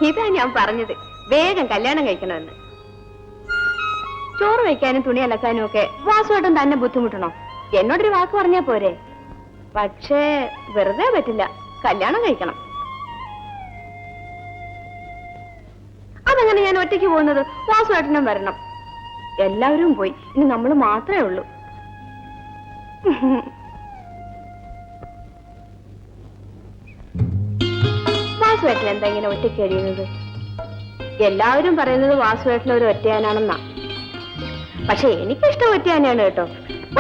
ഇതാ ഞാൻ പറഞ്ഞത്, വേഗം കല്യാണം കഴിക്കണമെന്ന്. ചോറ് വയ്ക്കാനും തുണി അലക്കാനും ഒക്കെ വാസുവേട്ടൻ തന്നെ ബുദ്ധിമുട്ടണോ? എന്നോടൊരു വാക്ക് പറഞ്ഞാ പോരെ. പക്ഷേ വെറുതെ പറ്റില്ല, കല്യാണം കഴിക്കണം. അതെങ്ങനെ ഞാൻ ഒറ്റയ്ക്ക് പോകുന്നത്? വാസുവേട്ടനും വരണം. എല്ലാവരും പോയി, ഇനി നമ്മൾ മാത്രമേ ഉള്ളൂ. വാസുവേട്ടൻ എന്താ ഇങ്ങനെ ഒറ്റയ്ക്ക് കഴിയുന്നത്? എല്ലാവരും പറയുന്നത് വാസുവേട്ടൻ ഒരു ഒറ്റയാനാണെന്നാ. പക്ഷെ എനിക്കിഷ്ടം ഒറ്റയാനാണ് കേട്ടോ.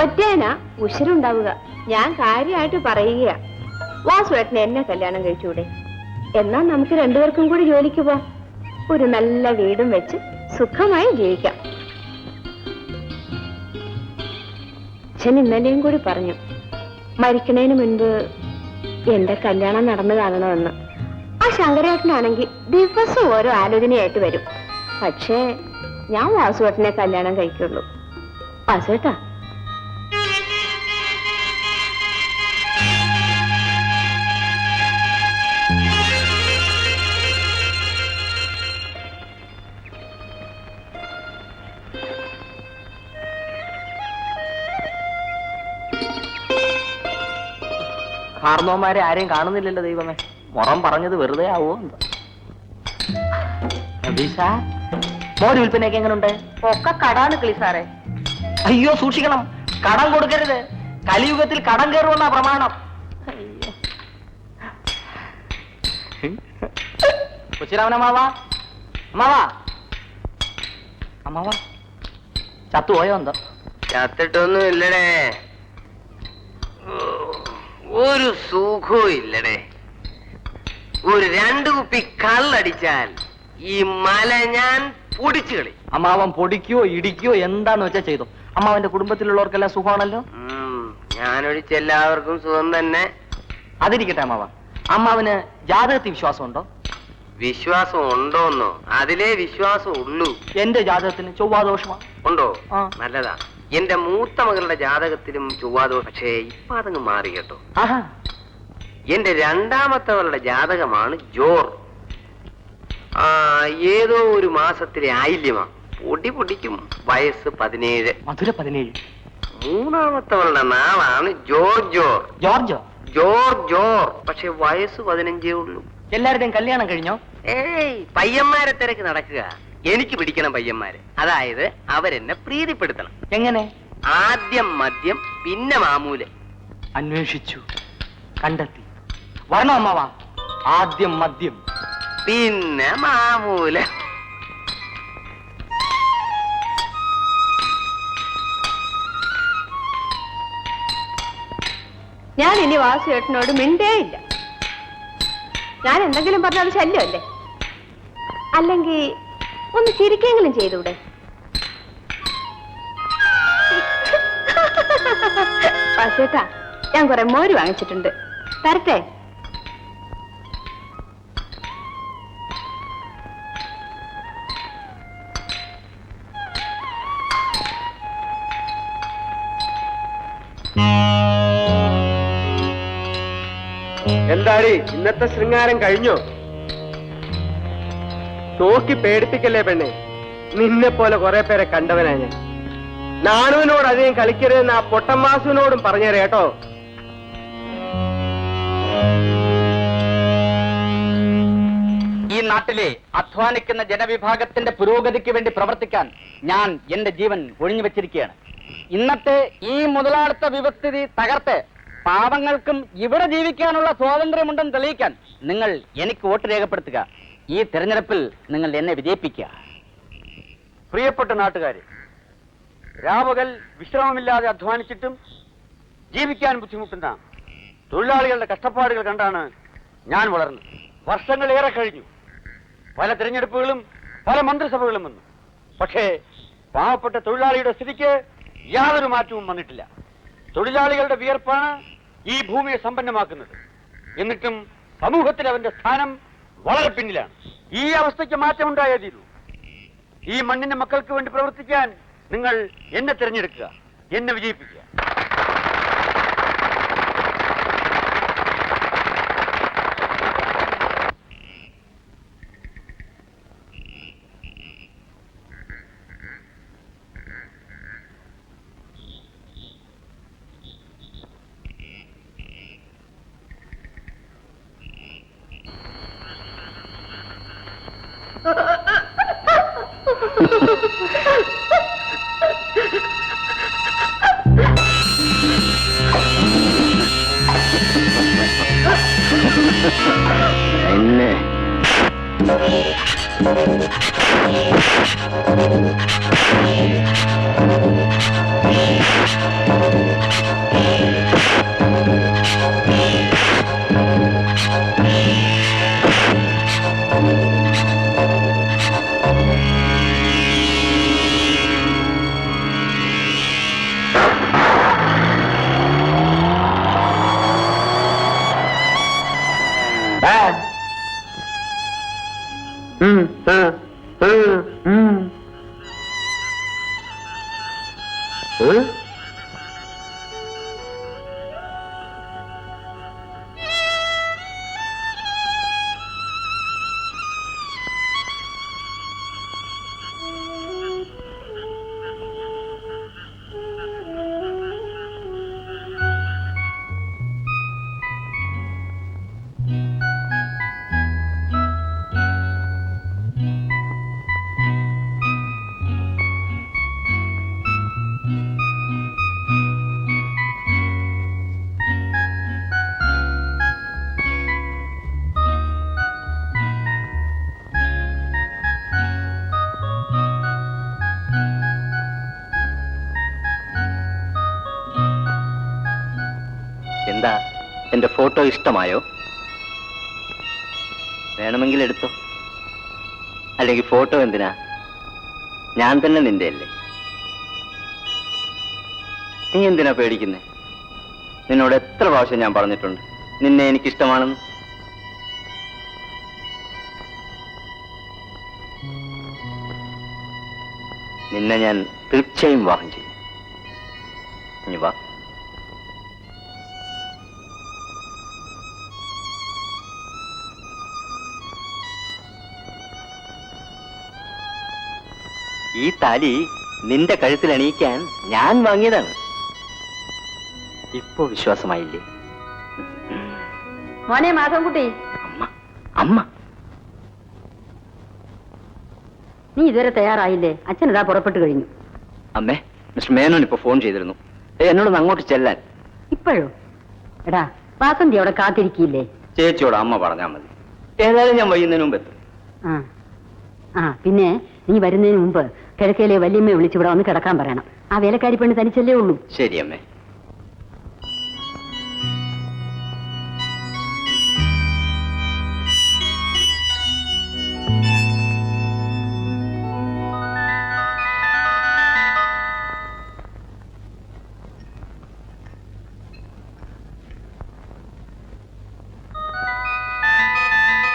ഒറ്റയാന ഉശിരുണ്ടാവുക. ഞാൻ കാര്യമായിട്ട് പറയുക. വാസുവേട്ടൻ എന്നെ കല്യാണം കഴിച്ചൂടെ? എന്നാ നമുക്ക് രണ്ടുപേർക്കും കൂടി ജോലിക്ക് പോവാം. ഒരു നല്ല വീടും വെച്ച് സുഖമായി ജീവിക്കാം. അച്ഛൻ ഇന്നലെയും കൂടി പറഞ്ഞു, മരിക്കുന്നതിന് മുൻപ് എന്റെ കല്യാണം നടന്നു കാണണമെന്ന്. ആ ശങ്കരേട്ടനാണെങ്കിൽ ദിവസം ഓരോ ആലോചനയായിട്ട് വരും. പക്ഷേ ഞാൻ വാസുവേട്ടനെ കല്യാണം കഴിക്കുള്ളൂ. വാസുവേട്ടാ, കാർന്നോന്മാരെ ആരെയും കാണുന്നില്ലല്ലോ ദൈവമേ. മുറം പറഞ്ഞത് വെറുതെ ആവോ? മോര് വിൽപ്പനയൊക്കെ എങ്ങനെയുണ്ട്? ഒക്കെ കടാണ് കിളി സാറേ. അയ്യോ സൂക്ഷിക്കണം, കടം കൊടുക്കരുത്. കലിയുഗത്തിൽ കടം കയറുമെന്നാ പ്രമാണം. കൊച്ചിരാമനമ്മാവാ, അമ്മാവാ, അമ്മാവാ ചത്തുപോയോ എന്തോ? ചത്തിട്ടൊന്നും ഇല്ലടേ, ഒരു സുഖവും ഇല്ലടേ. ഒരു 2 കുപ്പി കള്ളടിച്ചാൽ ഈ മല ഞാൻ പൊടിച്ചു കളി. അമ്മാവൻ പൊടിക്കോ ഇടിക്കോ എന്താന്ന് വെച്ചാ ചെയ്തു. അമ്മാവന്റെ കുടുംബത്തിലുള്ളവർക്കെല്ലാം സുഖമാണല്ലോ? ഞാനൊഴിച്ച് എല്ലാവർക്കും സുഖം തന്നെ. അതിരിക്കട്ടെ അമ്മാവ, അമ്മാവന് ജാതകത്തിൽ വിശ്വാസമുണ്ടോ? വിശ്വാസം ഉണ്ടോന്നോ? അതിലേ വിശ്വാസം ഉള്ളൂ. എന്റെ ജാതകത്തിന് ചൊവ്വാദോഷമാണ്. ഉണ്ടോ? ആ. നല്ലതാ. എന്റെ മൂത്ത മകളുടെ ജാതകത്തിലും ചൊവ്വാദോഷം. പക്ഷേ ഇപ്പൊ അതങ്ങ് മാറി കേട്ടോ. ആഹാ. എന്റെ രണ്ടാമത്തവളുടെ ജാതകമാണ് ജോർ. ഏതോ ഒരു മാസത്തിലെ ആയില്യമാ. പൊടി പൊടിക്കും. വയസ്സ് 17. മധുര 17. മൂന്നാമത്തവളുടെ നാളാണ് ജോർജോ. ജോർജോ? ജോർ. പക്ഷെ വയസ്സ് 15 ഉള്ളൂ. എല്ലാവരുടെയും കല്യാണം കഴിഞ്ഞോ? ഏയ്, പയ്യന്മാരെ തിരക്ക് നടക്കുക. എനിക്ക് പിടിക്കണം പയ്യന്മാരെ. അതായത് അവരെന്നെ പ്രീതിപ്പെടുത്തണം. എങ്ങനെ? ആദ്യം മദ്യം, പിന്നെ മാമൂല്. അന്വേഷിച്ചു, കണ്ടെത്തി. വരണോ അമ്മാവ? ആദ്യം മദ്യം, പിന്നെ മാമൂല്. ഞാൻ ഇനി വാസുവേട്ടനോട് മിണ്ടേ ഇല്ല. ഞാൻ എന്തെങ്കിലും പറഞ്ഞാൽ അത് ശല്യമല്ലേ? അല്ലെങ്കിൽ ഒന്ന് ചിരിക്കെങ്കിലും ചെയ്തൂടെ? വാസുവേട്ടാ, ഞാൻ കുറെ മോര് വാങ്ങിച്ചിട്ടുണ്ട്, തരട്ടെ? എന്താടി ഇന്നത്തെ ശൃംഗാരം കഴിഞ്ഞോ? നോക്കി പേടിപ്പിക്കല്ലേ പെണ്ണെ. നിന്നെ പോലെ കുറെ പേരെ കണ്ടവനാ ഞാൻ. നാണുവിനോട് അധികം കളിക്കരുതെന്ന് ആ പൊട്ടമ്മാസുവിനോടും പറഞ്ഞേരെ കേട്ടോ. ഈ നാട്ടിലെ അധ്വാനിക്കുന്ന ജനവിഭാഗത്തിന്റെ പുരോഗതിക്ക് വേണ്ടി പ്രവർത്തിക്കാൻ ഞാൻ എന്റെ ജീവൻ ഒഴിഞ്ഞു വെച്ചിരിക്കുകയാണ്. ഇന്നത്തെ ഈ മുതലാളിത്ത വ്യവസ്ഥിതി തകർത്ത് പാവങ്ങൾക്കും ഇവിടെ ജീവിക്കാനുള്ള സ്വാതന്ത്ര്യമുണ്ടെന്ന് തെളിയിക്കാൻ നിങ്ങൾ എനിക്ക് വോട്ട് രേഖപ്പെടുത്തുക. ഈ തെരഞ്ഞെടുപ്പിൽ നിങ്ങൾ എന്നെ വിജയിപ്പിക്കുക. പ്രിയപ്പെട്ട നാട്ടുകാരെ, രാപകൽ വിശ്രമമില്ലാതെ അധ്വാനിച്ചിട്ടും ജീവിക്കാൻ ബുദ്ധിമുട്ടുന്ന തൊഴിലാളികളുടെ കഷ്ടപ്പാടുകൾ കണ്ടാണ് ഞാൻ വളർന്നത്. വർഷങ്ങളേറെ കഴിഞ്ഞു. പല തിരഞ്ഞെടുപ്പുകളും പല മന്ത്രിസഭകളും വന്നു. പക്ഷേ പാവപ്പെട്ട തൊഴിലാളിയുടെ സ്ഥിതിക്ക് യാതൊരു മാറ്റവും വന്നിട്ടില്ല. തൊഴിലാളികളുടെ വിയർപ്പാണ് ഈ ഭൂമിയെ സമ്പന്നമാക്കുന്നത്. എന്നിട്ടും സമൂഹത്തിൽ അവന്റെ സ്ഥാനം വളരെ പിന്നിലാണ്. ഈ അവസ്ഥയ്ക്ക് മാറ്റമുണ്ടായേ തീരൂ. ഈ മണ്ണിന്റെ മക്കൾക്ക് വേണ്ടി പ്രവർത്തിക്കാൻ നിങ്ങൾ എന്നെ തിരഞ്ഞെടുക്കുക, എന്നെ വിജയിപ്പിക്കുക. എന്നെ എന്താ എന്റെ ഫോട്ടോ ഇഷ്ടമായോ? വേണമെങ്കിൽ എടുത്തോ. അല്ലെങ്കിൽ ഫോട്ടോ എന്തിനാ? ഞാൻ തന്നെ നിന്റെ അല്ലേ. നീ എന്തിനാ പേടിക്കുന്നേ? നിന്നോട് എത്ര പ്രാവശ്യം ഞാൻ പറഞ്ഞിട്ടുണ്ട് നിന്നെ എനിക്കിഷ്ടമാണെന്ന്. നിന്നെ ഞാൻ തീർച്ചയായും വിവാഹം ചെയ്യും. നീ വാ. ഈ താലി നിന്റെ കഴുത്തിൽ അണിയിക്കാൻ ഞാൻ വാങ്ങിയതാണ്. ഇപ്പോ വിശ്വാസമായില്ലേ? മോനെ മാധവൻകുട്ടി, അമ്മ അമ്മ നീ ഇതുവരെ തയ്യാറായില്ലേ? അച്ഛൻ ഇതാ പുറപ്പെട്ടു കഴിഞ്ഞു. അമ്മേ, മിസ്റ്റർ മേനോൻ ഇപ്പൊ ഫോൺ ചെയ്തിരുന്നു. എന്നോടൊന്ന് അങ്ങോട്ട് ചെല്ലാൻ. ഇപ്പോഴോ? എടാ, വാസന്തി അവിടെ കാത്തിരിക്കില്ലേ? ചേച്ചിയോട് അമ്മ പറഞ്ഞാൽ മതി. ഏതായാലും ഞാൻ വൈകുന്നതിന് മുമ്പ് എത്തും. പിന്നെ നീ വരുന്നതിന് മുമ്പ് കിഴക്കയിലെ വല്യമ്മയെ വിളിച്ച് ഇവിടെ വന്ന് കിടക്കാൻ പറയണം. ആ വേലക്കാരി പെണ്ണ് തനിച്ചല്ലേ ഉള്ളൂ. ശരി അമ്മേ.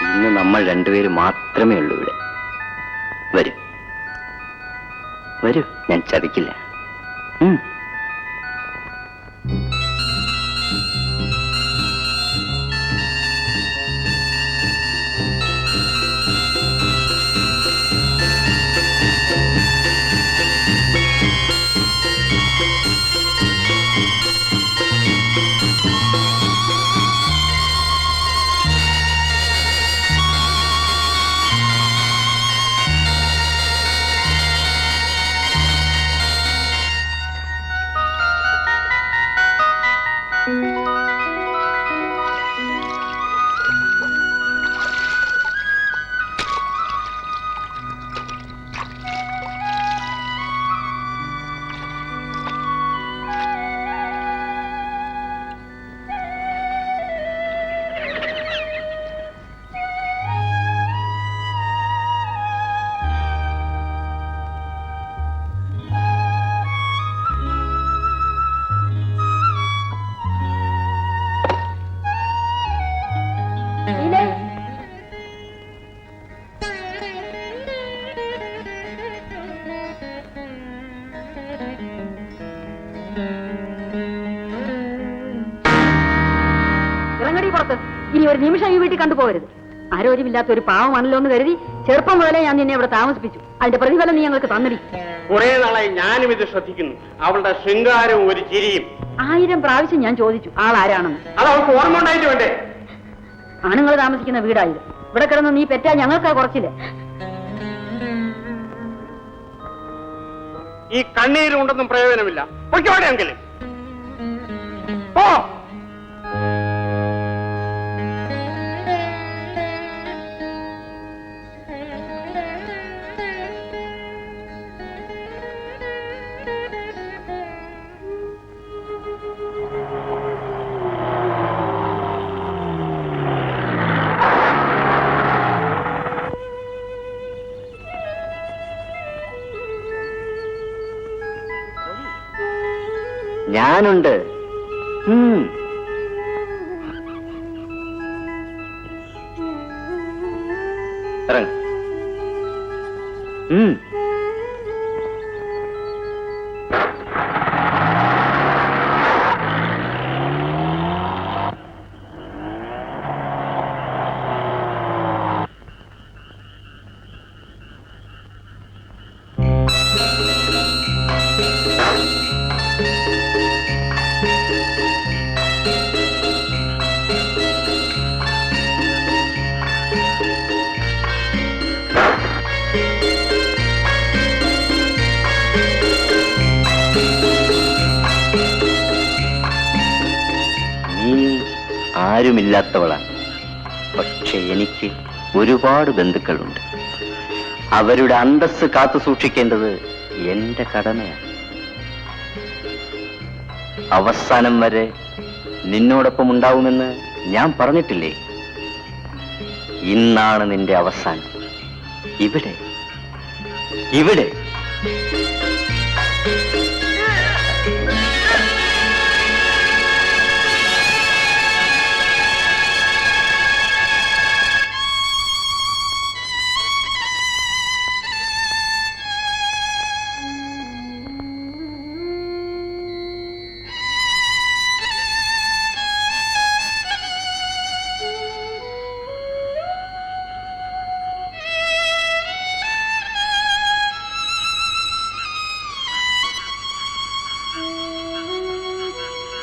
ഇന്ന് നമ്മൾ രണ്ടുപേരും മാത്രമേ ഉള്ളൂ ഇവിടെ. വരൂ വരൂ, ഞാൻ ചതിക്കില്ല. ഇനി ഒരു നിമിഷം ഈ വീട്ടിൽ കണ്ടുപോകരുത്. ആരോഗ്യമില്ലാത്ത ഒരു പാവമാണല്ലോ എന്ന് കരുതി ചെറുപ്പം മുതലേ ഞാൻ നിന്നെ ഇവിടെ താമസിപ്പിച്ചു. അതിന്റെ പ്രതിഫലം നീ ഞങ്ങൾക്ക് തന്നിടി. കുറെ നാളായി ഞാനും ഇത് ശ്രദ്ധിക്കുന്നു. അവളുടെ ശൃംഗാരവും ഒരു ചിരിയും. 1000 പ്രാവശ്യം ഞാൻ ചോദിച്ചു ആളാരാണെന്ന്. അത് അവൾക്ക് ഓർമ്മ ഉണ്ടായിട്ട് വേണ്ടേ? ആണുങ്ങൾ താമസിക്കുന്ന വീടായത്. ഇവിടെ കിടന്ന് നീ പെറ്റാ ഞങ്ങൾക്കാ കുറച്ചില്ലേ. ഈ കണ്ണീരുകൊണ്ടൊന്നും പ്രയോജനമില്ല. പൊയ്ക്കോടെയെങ്കിലും ഓ ഞാനുണ്ട്. ഇറങ്ങ്. ആരുമില്ലാത്തവളാണ്. പക്ഷെ എനിക്ക് ഒരുപാട് ബന്ധുക്കളുണ്ട്. അവരുടെ അന്തസ്സ് കാത്തു സൂക്ഷിക്കേണ്ടത് എന്റെ കടമയാണ്. അവസാനം വരെ നിന്നോടൊപ്പം ഉണ്ടാവുമെന്ന് ഞാൻ പറഞ്ഞിട്ടില്ലേ? ഇന്നാണ് നിന്റെ അവസാനം. ഇവിടെ ഇവിടെ